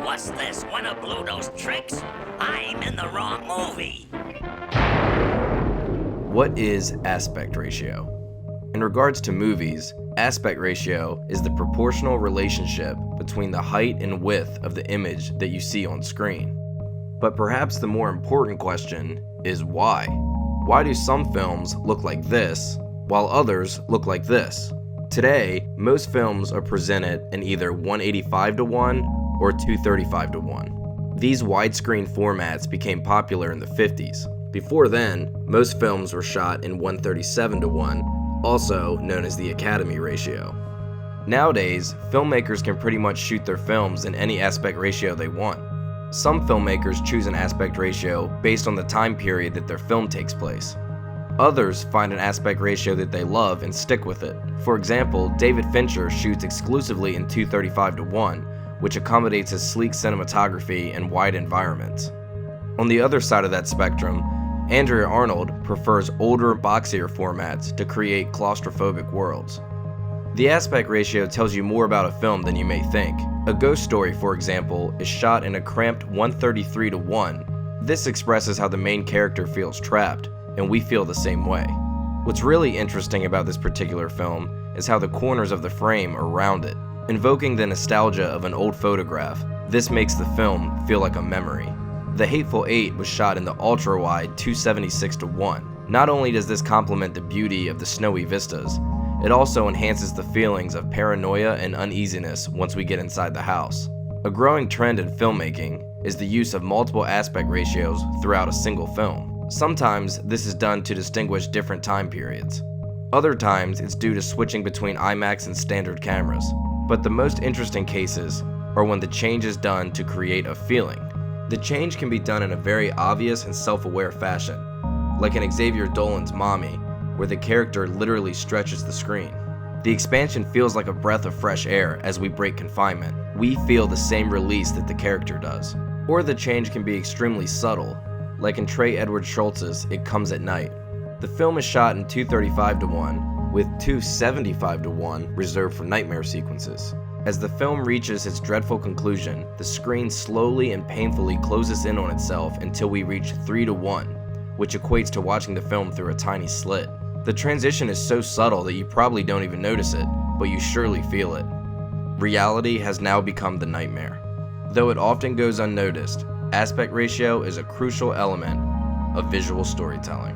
What's this? One of Bluto's tricks? I'm in the wrong movie. What is aspect ratio? In regards to movies, aspect ratio is the proportional relationship between the height and width of the image that you see on screen. But perhaps the more important question is why? Why do some films look like this, while others look like this? Today, most films are presented in either 185:1 or 235:1. These widescreen formats became popular in the 50s. Before then, most films were shot in 137:1, also known as the Academy ratio. Nowadays, filmmakers can pretty much shoot their films in any aspect ratio they want. Some filmmakers choose an aspect ratio based on the time period that their film takes place. Others find an aspect ratio that they love and stick with it. For example, David Fincher shoots exclusively in 235:1, which accommodates his sleek cinematography and wide environments. On the other side of that spectrum, Andrea Arnold prefers older, boxier formats to create claustrophobic worlds. The aspect ratio tells you more about a film than you may think. A Ghost Story, for example, is shot in a cramped 133:1. This expresses how the main character feels trapped, and we feel the same way. What's really interesting about this particular film is how the corners of the frame are rounded. Invoking the nostalgia of an old photograph, this makes the film feel like a memory. The Hateful Eight was shot in the ultra-wide 276:1. Not only does this complement the beauty of the snowy vistas, it also enhances the feelings of paranoia and uneasiness once we get inside the house. A growing trend in filmmaking is the use of multiple aspect ratios throughout a single film. Sometimes this is done to distinguish different time periods. Other times it's due to switching between IMAX and standard cameras. But the most interesting cases are when the change is done to create a feeling. The change can be done in a very obvious and self-aware fashion, like in Xavier Dolan's Mommy, where the character literally stretches the screen. The expansion feels like a breath of fresh air as we break confinement. We feel the same release that the character does. Or the change can be extremely subtle, like in Trey Edward Schultz's It Comes at Night. The film is shot in 235:1, with 275:1 reserved for nightmare sequences. As the film reaches its dreadful conclusion, the screen slowly and painfully closes in on itself until we reach 3:1, which equates to watching the film through a tiny slit. The transition is so subtle that you probably don't even notice it, but you surely feel it. Reality has now become the nightmare. Though it often goes unnoticed, aspect ratio is a crucial element of visual storytelling.